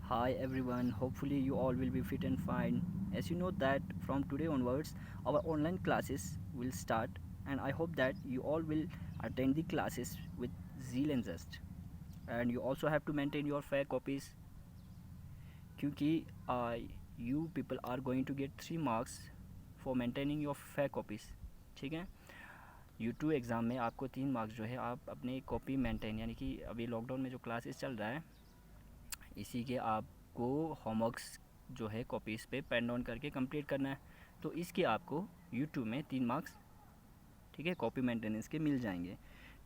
Hi everyone, hopefully you all will be fit and fine. As you know that from today onwards our online classes will start, and I hope that you all will attend the classes with zeal and zest. And you also have to maintain your fair copies क्योंकि you people are going to get 3 marks for maintaining your fair copies. ठीक है, U2 exam में आपको 3 marks जो है आप अपने copy maintain, यानी कि अभी लॉकडाउन में जो क्लासेस चल रहा है इसी के आपको होमवर्क्स जो है कॉपीज़ पे पेन डाउन करके कंप्लीट करना है। तो इसके आपको यूट्यूब में 3 मार्क्स, ठीक है, कॉपी मेंटेनेंस के मिल जाएंगे।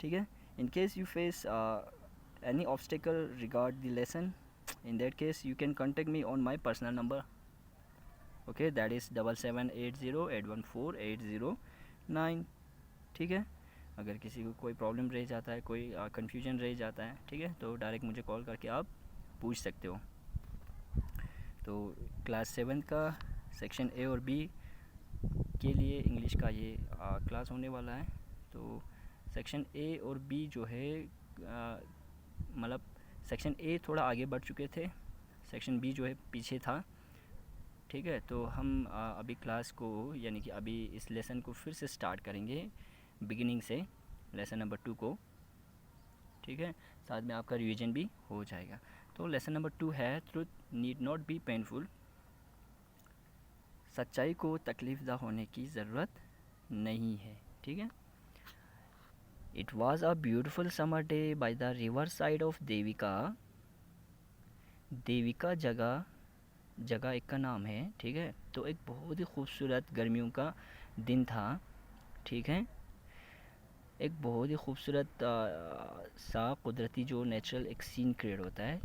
ठीक है, in case you face any obstacle regard the lesson, in that case you can contact me on my personal number, okay, that is 7780814809। ठीक है, अगर किसी को कोई प्रॉब्लम रह जाता है, कोई कन्फ्यूजन रह जाता है, ठीक है, तो डायरेक्ट मुझे कॉल करके आप पूछ सकते हो। तो क्लास 7 का सेक्शन ए और बी के लिए इंग्लिश का ये क्लास होने वाला है। तो सेक्शन ए और बी जो है मतलब सेक्शन ए थोड़ा आगे बढ़ चुके थे, सेक्शन बी जो है पीछे था। ठीक है, तो हम अभी क्लास को, यानी कि अभी इस लेसन को फिर से स्टार्ट करेंगे बिगिनिंग से, लेसन नंबर 2 को। ठीक है, साथ में आपका रिवीजन भी हो जाएगा। तो लेसन नंबर 2 है truth need not be painful. सच्चाई को तकलीफ़दा होने की ज़रूरत नहीं है। ठीक है, it was a beautiful summer day by the river side of Devika. Devika जगह एक का नाम है। ठीक है, तो एक बहुत ही खूबसूरत गर्मियों का दिन था। ठीक है, एक बहुत ही खूबसूरत सा कुदरती जो नेचुरल एक सीन क्रिएट होता है,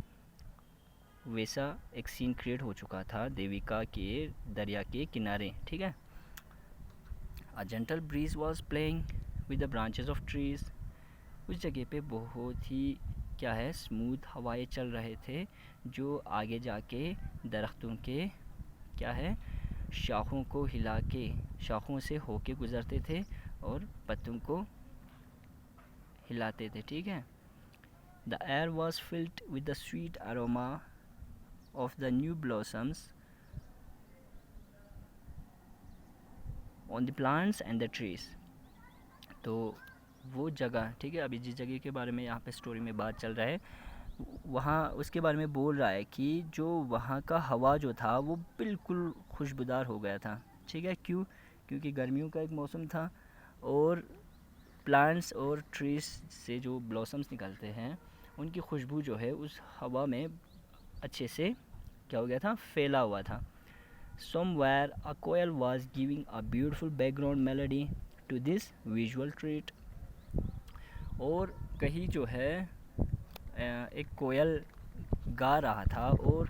वैसा एक सीन क्रिएट हो चुका था देविका के दरिया के किनारे। ठीक है, a gentle breeze was playing with the branches of trees. उस जगह पे बहुत ही क्या है, स्मूथ हवाएं चल रहे थे जो आगे जाके दरख्तों के क्या है, शाखों को हिला के, शाखों से होके गुज़रते थे और पत्तों को हिलाते थे। ठीक है, the air was filled with the sweet aroma of the new blossoms on the plants and the trees. तो वो जगह, ठीक है, अभी जिस जगह के बारे में यहाँ पे स्टोरी में बात चल रहा है, वहाँ उसके बारे में बोल रहा है कि जो वहाँ का हवा जो था वो बिल्कुल खुशबूदार हो गया था। ठीक है, क्योंकि गर्मियों का एक मौसम था और प्लांट्स और ट्रीज से जो ब्लॉसम्स निकलते हैं उनकी खुशबू जो है उस हवा में अच्छे से क्या हो गया था, फैला हुआ था। Somewhere a koel was giving a beautiful background melody to this visual treat। और कहीं जो है एक कोयल गा रहा था और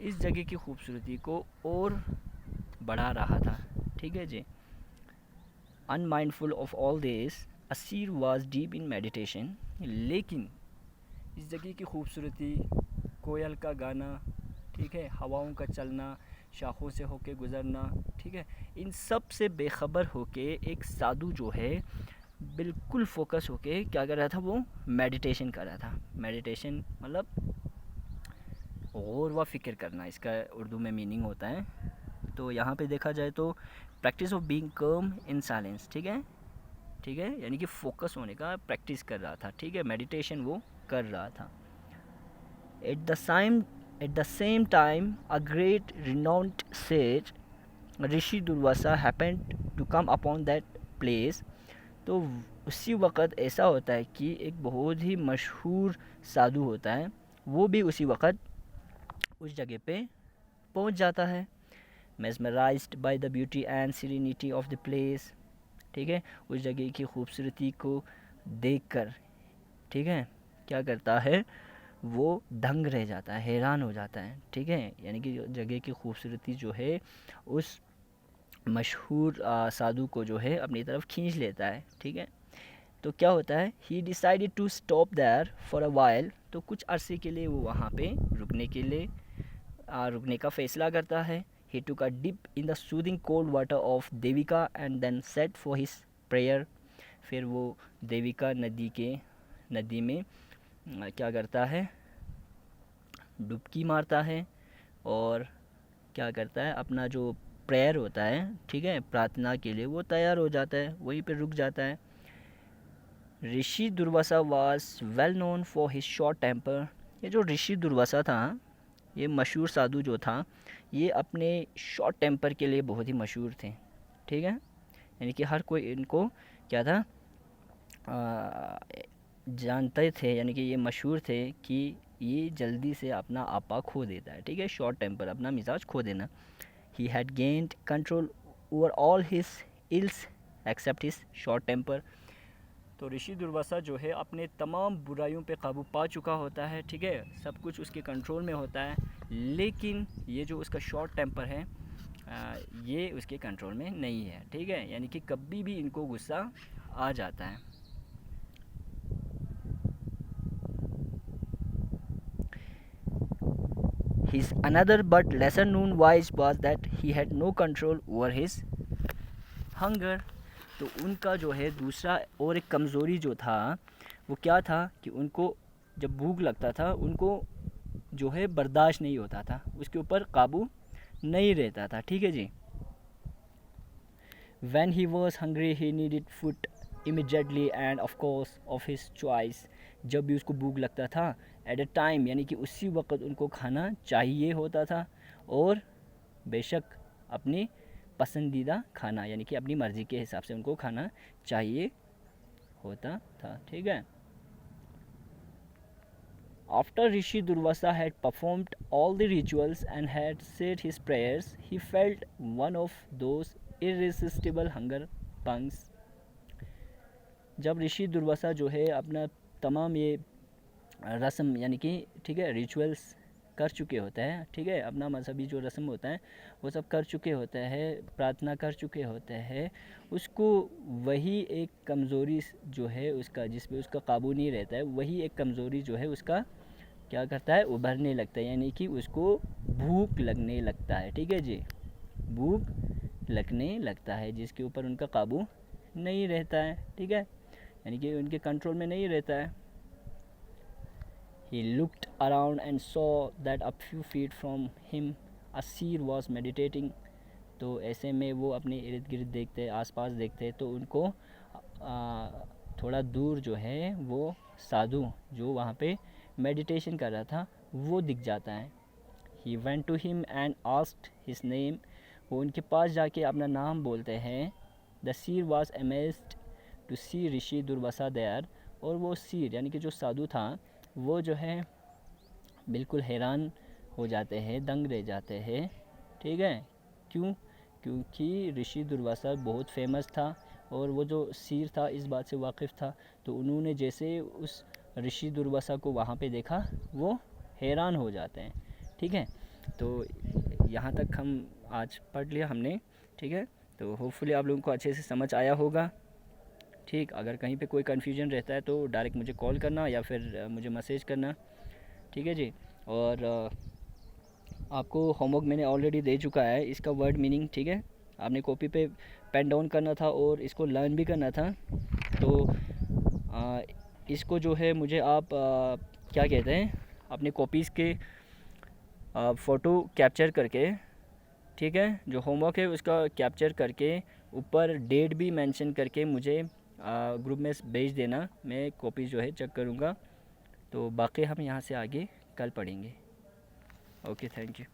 इस जगह की खूबसूरती को और बढ़ा रहा था। ठीक है जी, unmindful of all this a seer was deep in meditation. लेकिन इस जगह की खूबसूरती, कोयल का गाना, ठीक है, हवाओं का चलना, शाखों से होके गुज़रना, ठीक है, इन सब से बेखबर होके एक साधु जो है बिल्कुल फोकस होके क्या कर रहा था, वो मेडिटेशन कर रहा था। मेडिटेशन मतलब गौर व फिक्र करना, इसका उर्दू में मीनिंग होता है। तो यहाँ पे देखा जाए तो practice of being come in silence. ठीक है, ठीक है, यानी कि फोकस होने का प्रैक्टिस कर रहा था। ठीक है, मेडिटेशन वो कर रहा था। At the same time, a great renowned sage, Rishi Durvasa, happened to come upon that place। तो उसी वक़्त ऐसा होता है कि एक बहुत ही मशहूर साधु होता है, वो भी उसी वक़्त उस जगह पे पहुंच जाता है। mesmerized by the beauty and serenity of the place। ठीक है, उस जगह की खूबसूरती को देखकर, ठीक है, क्या करता है, वो दंग रह जाता है, हैरान हो जाता है। ठीक है, यानी कि जगह की खूबसूरती जो है उस मशहूर साधु को जो है अपनी तरफ खींच लेता है। ठीक है, तो क्या होता है, he decided to stop there for a while. तो कुछ अरसे के लिए वो वहाँ पे रुकने का फ़ैसला करता है। He took a dip in the soothing cold water of Devika and then set for his prayer. फिर वो देविका नदी में क्या करता है, डुबकी मारता है और क्या करता है, अपना जो प्रेयर होता है, ठीक है, प्रार्थना के लिए वो तैयार हो जाता है, वहीं पे रुक जाता है। Rishi Durvasa was well known for his short temper. ये जो ऋषि दुर्वासा था, ये मशहूर साधु जो था, ये अपने शॉर्ट टेम्पर के लिए बहुत ही मशहूर थे, ठीक है। यानी कि हर कोई इनको क्या था, जानते थे, यानी कि ये मशहूर थे कि ये जल्दी से अपना आपा खो देता है, ठीक है, शॉर्ट टेम्पर, अपना मिजाज खो देना। He had gained control over all his ills except his short temper. तो ऋषि दुर्वासा जो है अपने तमाम बुराइयों पे काबू पा चुका होता है, ठीक है, सब कुछ उसके कंट्रोल में होता है, लेकिन ये जो उसका शॉर्ट टेम्पर है ये उसके कंट्रोल में नहीं है, ठीक है, यानी कि कभी भी इनको गुस्सा आ जाता है। His another but lesser known vice was that he had no control over his hunger। तो उनका जो है दूसरा और एक कमज़ोरी जो था वो क्या था कि उनको जब भूख लगता था उनको जो है बर्दाश्त नहीं होता था, उसके ऊपर काबू नहीं रहता था, ठीक है जी। When he was hungry he needed food immediately and of course of his choice। जब भी उसको भूख लगता था एट अ टाइम, यानी कि उसी वक्त उनको खाना चाहिए होता था, और बेशक अपनी पसंदीदा खाना, यानी कि अपनी मर्ज़ी के हिसाब से उनको खाना चाहिए होता था, ठीक है। After Rishi Durvasa had performed all the rituals and had said his prayers, he felt one of those irresistible hunger pangs। जब ऋषि दुर्वासा जो है अपना तमाम ये रस्म, यानी कि ठीक है, रिचुअल्स कर चुके होते हैं, ठीक है, अपना मजहबी जो रस्म होता है वो सब कर चुके होते हैं, प्रार्थना कर चुके होते हैं, उसको वही एक कमज़ोरी जो है उसका, जिस पे उसका काबू नहीं रहता है, वही एक कमज़ोरी जो है उसका क्या करता है, उभरने लगता है, यानी कि उसको भूख लगने लगता है, ठीक है जी, भूख लगने लगता है, जिसके ऊपर उनका काबू नहीं रहता है, ठीक है, यानी कि उनके कंट्रोल में नहीं रहता है। He looked around and saw that a few feet from him a seer was meditating। तो ऐसे में वो अपने इर्द गिर्द देखते, आसपास देखते, तो उनको थोड़ा दूर जो है वो साधु जो वहाँ पे मेडिटेशन कर रहा था वो दिख जाता है। He went to him and asked his name। वो उनके पास जाके अपना नाम बोलते हैं। The seer was amazed to see Rishi Durvasa there। और वो सीर यानी कि जो साधु था वो जो है बिल्कुल हैरान हो जाते हैं, दंग रह जाते हैं, ठीक है। क्यों? क्योंकि ऋषि दुर्वासा बहुत फेमस था और वो जो सीर था इस बात से वाकिफ़ था, तो उन्होंने जैसे उस ऋषि दुर्वासा को वहाँ पे देखा वो हैरान हो जाते हैं, ठीक है। तो यहाँ तक हम आज पढ़ लिया हमने, ठीक है। तो होपफुली आप लोगों को अच्छे से समझ आया होगा, ठीक। अगर कहीं पे कोई कन्फ्यूजन रहता है तो डायरेक्ट मुझे कॉल करना या फिर मुझे मैसेज करना, ठीक है जी। और आपको होमवर्क मैंने ऑलरेडी दे चुका है इसका वर्ड मीनिंग, ठीक है। आपने कॉपी पे पेन डाउन करना था और इसको लर्न भी करना था। तो इसको जो है मुझे आप क्या कहते हैं, अपने कॉपीज़ के फ़ोटो कैप्चर करके, ठीक है, जो होमवर्क है उसका कैप्चर करके ऊपर डेट भी मेंशन करके मुझे ग्रुप में भेज देना, मैं कॉपी जो है चेक करूँगा। तो बाकी हम यहाँ से आगे कल पढ़ेंगे। Okay, thank you.